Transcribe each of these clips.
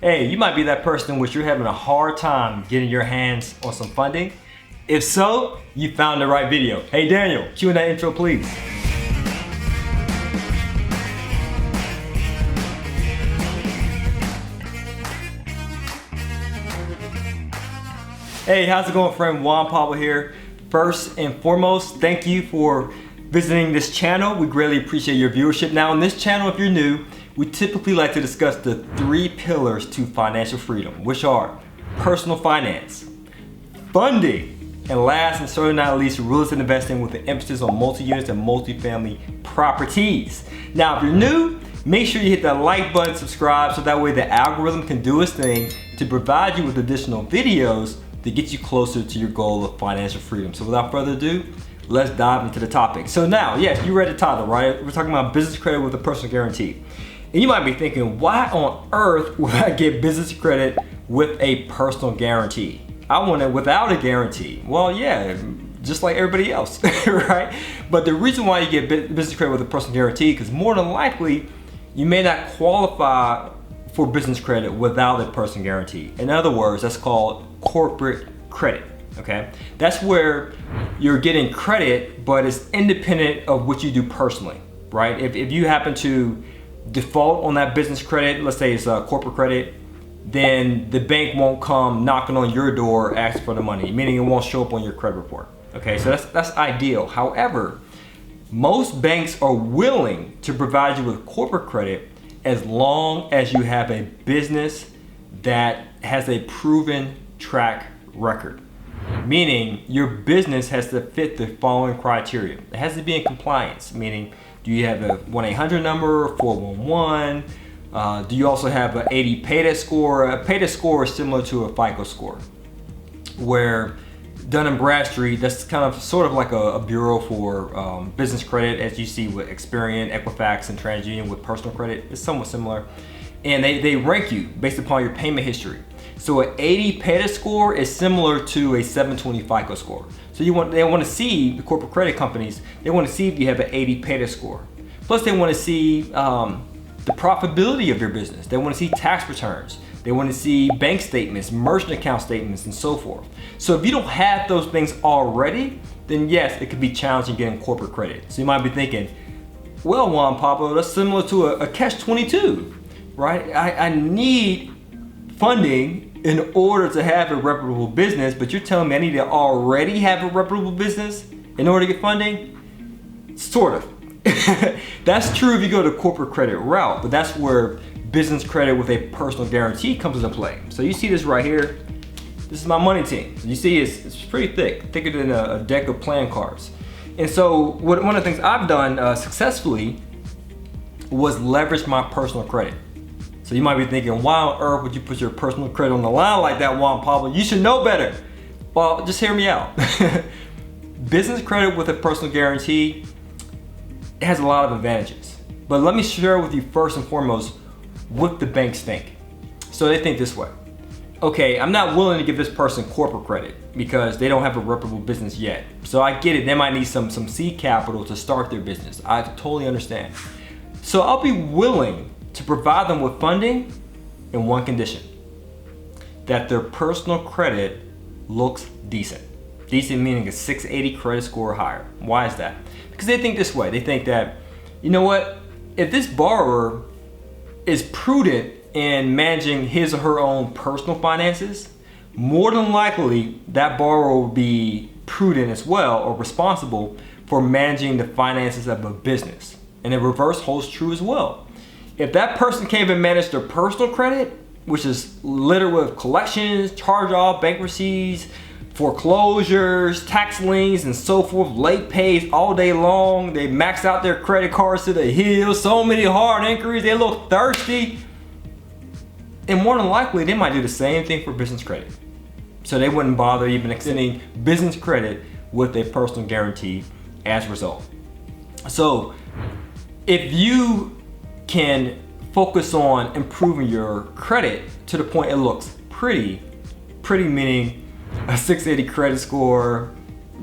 Hey, you might be that person which you're having a hard time getting your hands on some funding. If so, you found the right video. Hey Daniel, cue in that intro please. Hey, how's it going, friend? Juan Pablo here. First and foremost, thank you for visiting this channel. We greatly appreciate your viewership. Now on this channel, if you're new, we typically like to discuss the 3 pillars to financial freedom, which are personal finance, funding, and last and certainly not least, real estate investing with an emphasis on multi-units and multifamily properties. Now, if you're new, make sure you hit that like button, subscribe, so that way the algorithm can do its thing to provide you with additional videos to get you closer to your goal of financial freedom. So without further ado, let's dive into the topic. So now, yes, you read the title, right? We're talking about business credit with a personal guarantee. And you might be thinking, why on earth would I get business credit with a personal guarantee? I want it without a guarantee. Well, yeah, just like everybody else, right? But the reason why you get business credit with a personal guarantee, because more than likely, you may not qualify for business credit without a personal guarantee. In other words, that's called corporate credit, okay? That's where you're getting credit, but it's independent of what you do personally, right? If you happen to default on that business credit, let's say it's a corporate credit, then the bank won't come knocking on your door asking for the money, meaning it won't show up on your credit report. Okay, so that's ideal. However, most banks are willing to provide you with corporate credit as long as you have a business that has a proven track record. Meaning your business has to fit the following criteria. It has to be in compliance, meaning do you have a 1-800 number, 411? Do you also have an 80 payday score? A payday score is similar to a FICO score, where Dun & Bradstreet, that's kind of sort of like a bureau for business credit, as you see with Experian, Equifax, and TransUnion with personal credit. It's somewhat similar. And they rank you based upon your payment history. So an 80 payday score is similar to a 720 FICO score. So they want to see, the corporate credit companies, they want to see if you have an 80 payday score. Plus they want to see the profitability of your business. They want to see tax returns. They want to see bank statements, merchant account statements, and so forth. So if you don't have those things already, then yes, it could be challenging getting corporate credit. So you might be thinking, well, Juan Pablo, that's similar to a catch-22, right? I need funding in order to have a reputable business, but you're telling me I need to already have a reputable business in order to get funding? Sort of. That's true if you go the corporate credit route, but that's where business credit with a personal guarantee comes into play. So you see this right here. This is my money team. You see it's pretty thick, thicker than a deck of playing cards. And so one of the things I've done successfully was leverage my personal credit. So you might be thinking, why on earth would you put your personal credit on the line like that, Juan Pablo? You should know better. Well, just hear me out. Business credit with a personal guarantee, it has a lot of advantages. But let me share with you first and foremost what the banks think. So they think this way. Okay, I'm not willing to give this person corporate credit because they don't have a reputable business yet. So I get it, they might need some seed capital to start their business. I totally understand. So I'll be willing to provide them with funding in one condition: that their personal credit looks decent. Decent meaning a 680 credit score or higher. Why is that? Because they think this way. They think that, you know what, if this borrower is prudent in managing his or her own personal finances, more than likely that borrower will be prudent as well, or responsible for managing the finances of a business. And the reverse holds true as well. If that person can't even manage their personal credit, which is littered with collections, charge-off, bankruptcies, foreclosures, tax liens, and so forth, late pays all day long, they max out their credit cards to the hills, so many hard inquiries, they look thirsty, and more than likely they might do the same thing for business credit. So they wouldn't bother even extending business credit with a personal guarantee as a result. So if you can focus on improving your credit to the point it looks pretty meaning a 680 credit score,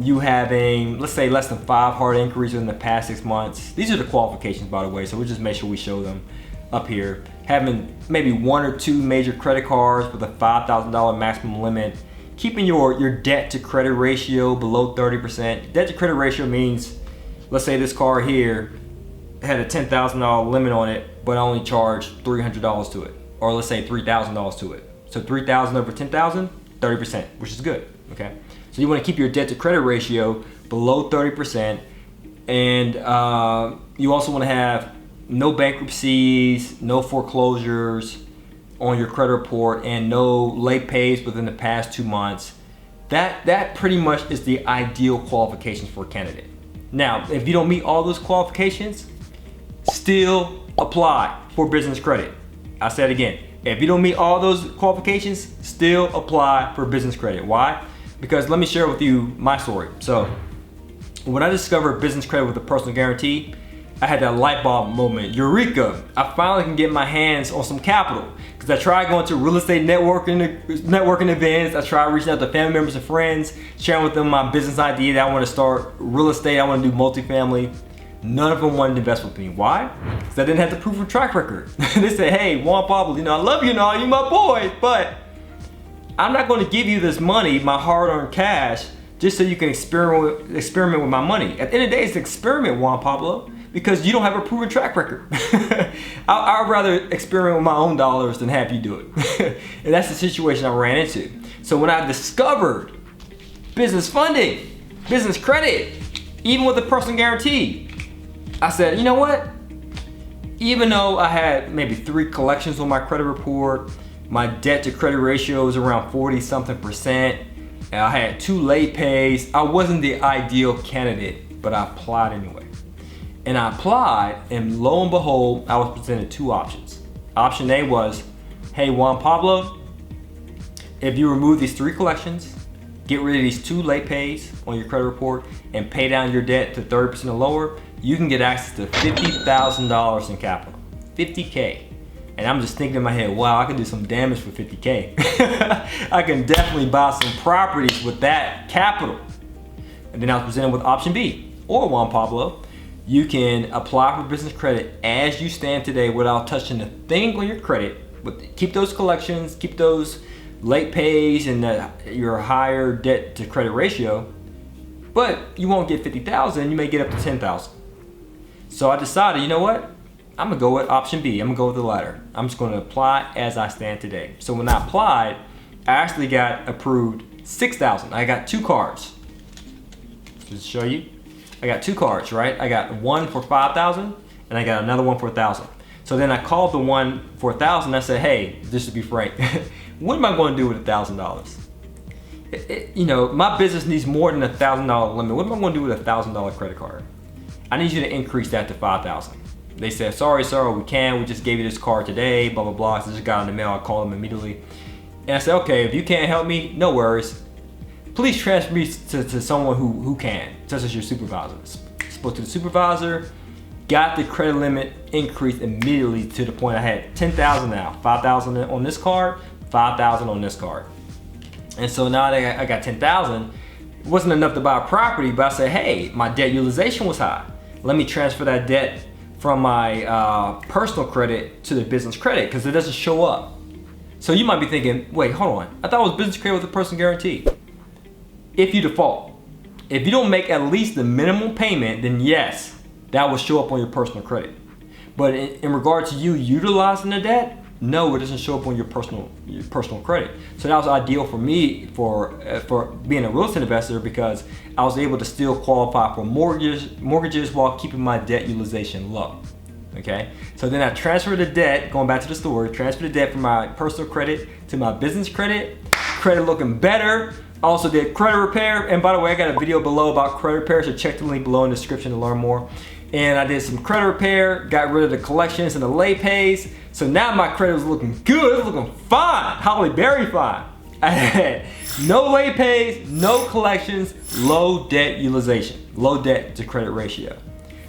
you having, let's say, less than 5 hard inquiries within the past 6 months. These are the qualifications, by the way, so we'll just make sure we show them up here. having maybe 1 or 2 major credit cards with a $5,000 maximum limit, keeping your debt to credit ratio below 30%. Debt to credit ratio means, let's say this car here had a $10,000 limit on it, but I only charged $300 to it, or let's say $3,000 to it. So 3,000 over 10,000, 30%, which is good, okay? So you wanna keep your debt to credit ratio below 30%, and you also wanna have no bankruptcies, no foreclosures on your credit report, and no late pays within the past 2 months. That pretty much is the ideal qualifications for a candidate. Now, if you don't meet all those qualifications, still apply for business credit. I said again, if you don't meet all those qualifications, still apply for business credit. Why? Because let me share with you my story. So when I discovered business credit with a personal guarantee, I had that light bulb moment. Eureka! I finally can get my hands on some capital. Because I tried going to real estate networking events. I tried reaching out to family members and friends, sharing with them my business idea that I want to start real estate, I want to do multifamily. None of them wanted to invest with me. Why? Because I didn't have the proven track record. They said, hey, Juan Pablo, I love you and all, you my boy, but I'm not going to give you this money, my hard-earned cash, just so you can experiment with my money. At the end of the day, it's an experiment, Juan Pablo, because you don't have a proven track record. I'd rather experiment with my own dollars than have you do it. And that's the situation I ran into. So when I discovered business funding, business credit, even with a personal guarantee, I said, you know what? Even though I had maybe 3 collections on my credit report, my debt to credit ratio was around 40-something%, and I had 2 late pays, I wasn't the ideal candidate, but I applied anyway. And I applied, and lo and behold, I was presented 2 options. Option A was, hey, Juan Pablo, if you remove these 3 collections, get rid of these 2 late pays on your credit report, and pay down your debt to 30% or lower, you can get access to $50,000 in capital, 50K. And I'm just thinking in my head, wow, I can do some damage for 50K. I can definitely buy some properties with that capital. And then I was presented with option B, or Juan Pablo, you can apply for business credit as you stand today without touching a thing on your credit. But keep those collections, keep those late pays and your higher debt to credit ratio, but you won't get 50,000, you may get up to 10,000. So I decided, you know what? I'm gonna go with option B. I'm gonna go with the latter. I'm just gonna apply as I stand today. So when I applied, I actually got approved 6,000. I got 2 cards. Just to show you, I got 2 cards, right? I got one for 5,000 and I got another one for 1,000. So then I called the one for 1,000. I said, hey, just to be frank, what am I going to do with $1,000? My business needs more than $1,000 limit. What am I going to do with $1,000 credit card? I need you to increase that to 5,000. They said, sorry, sir, we can. We just gave you this card today, blah, blah, blah. So I just got in the mail. I called them immediately. And I said, okay, if you can't help me, no worries. Please transfer me to someone who can, such as your supervisor. Spoke to the supervisor, got the credit limit increased immediately to the point I had 10,000 now, 5,000 on this card, 5,000 on this card. And so now that I got 10,000, it wasn't enough to buy a property, but I said, hey, my debt utilization was high. Let me transfer that debt from my personal credit to the business credit because it doesn't show up. So you might be thinking, wait, hold on. I thought it was business credit with a personal guarantee. If you default, if you don't make at least the minimum payment, then yes, that will show up on your personal credit. But in regard to you utilizing the debt, no, it doesn't show up on your personal credit. So that was ideal for me for being a real estate investor because I was able to still qualify for mortgages while keeping my debt utilization low. Okay, so then I transferred the debt, going back to the story, transferred the debt from my personal credit to my business credit. Credit looking better. Also did credit repair, and by the way, I got a video below about credit repair, so check the link below in the description to learn more. And I did some credit repair, got rid of the collections and the late pays. So now my credit was looking good, it was looking fine, Holly Berry fine. I had no late pays, no collections, low debt utilization, low debt to credit ratio.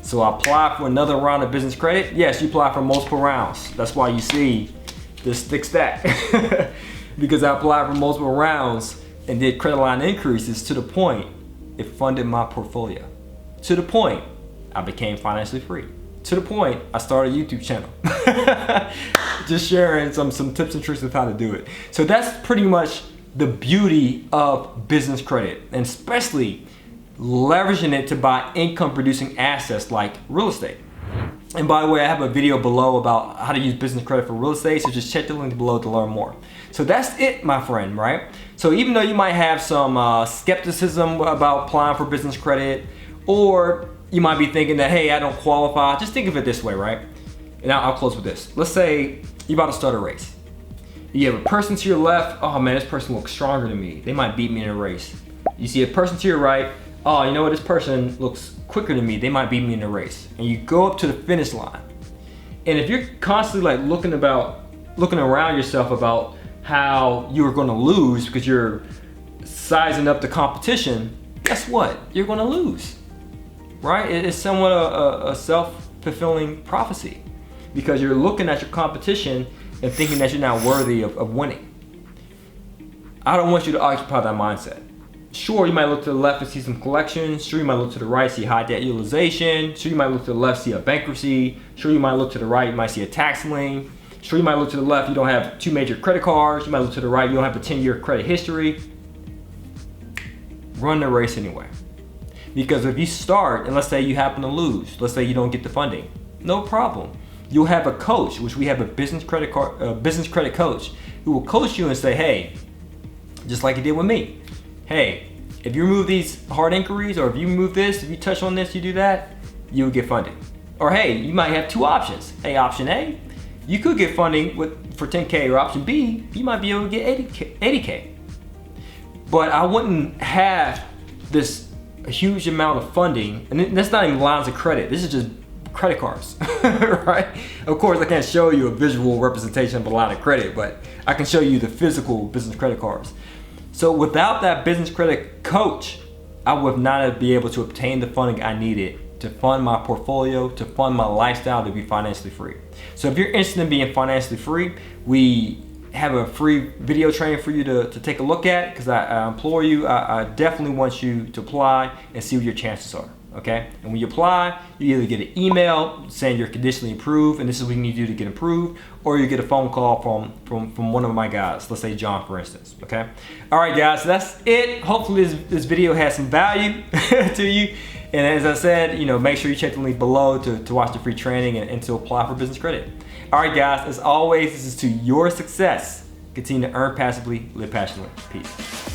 So I applied for another round of business credit. Yes, you apply for multiple rounds. That's why you see this thick stack. Because I applied for multiple rounds and did credit line increases to the point it funded my portfolio. To the point I became financially free. To the point I started a YouTube channel. just sharing some tips and tricks of how to do it. So that's pretty much the beauty of business credit, and especially leveraging it to buy income producing assets like real estate. And by the way, I have a video below about how to use business credit for real estate, so just check the link below to learn more. So that's it, my friend, right? So even though you might have some skepticism about applying for business credit, or you might be thinking that, hey, I don't qualify, just think of it this way, right? And I'll close with this. Let's say you're about to start a race. You have a person to your left, oh man, this person looks stronger than me. They might beat me in a race. You see a person to your right, oh, you know what, this person looks quicker than me. They might beat me in a race. And you go up to the finish line. And if you're constantly like looking around yourself about how you're gonna lose because you're sizing up the competition, guess what? You're gonna lose, right? It's somewhat a self-fulfilling prophecy, because you're looking at your competition and thinking that you're not worthy of winning. I don't want you to occupy that mindset. Sure, you might look to the left and see some collections. Sure, you might look to the right, see high debt utilization. Sure, you might look to the left, see a bankruptcy. Sure, you might look to the right, you might see a tax lien. Sure, you might look to the left, you don't have 2 major credit cards. You might look to the right, you don't have a 10-year credit history. Run the race anyway. Because if you start, and let's say you happen to lose, let's say you don't get the funding, no problem. You'll have a coach, which we have a business credit coach, who will coach you and say, hey, just like he did with me. Hey, if you remove these hard inquiries, or if you move this, if you touch on this, you do that, you will get funding. Or hey, you might have 2 options. Hey, option A, you could get funding for 10K, or option B, you might be able to get 80K. But I wouldn't have this huge amount of funding, and that's not even lines of credit. This is just credit cards, right? Of course, I can't show you a visual representation of a line of credit, but I can show you the physical business credit cards. So without that business credit coach, I would not be able to obtain the funding I needed to fund my portfolio, to fund my lifestyle, to be financially free. So if you're interested in being financially free, we have a free video training for you to take a look at, because I implore you, I definitely want you to apply and see what your chances are. Okay, and when you apply, you either get an email saying you're conditionally approved, and this is what you need to do to get approved, or you get a phone call from one of my guys, let's say John, for instance. Okay, all right, guys, so that's it. Hopefully this video has some value to you, and as I said, make sure you check the link below to watch the free training and to apply for business credit. All right, guys, as always, this is to your success. Continue to earn passively, live passionately. Peace.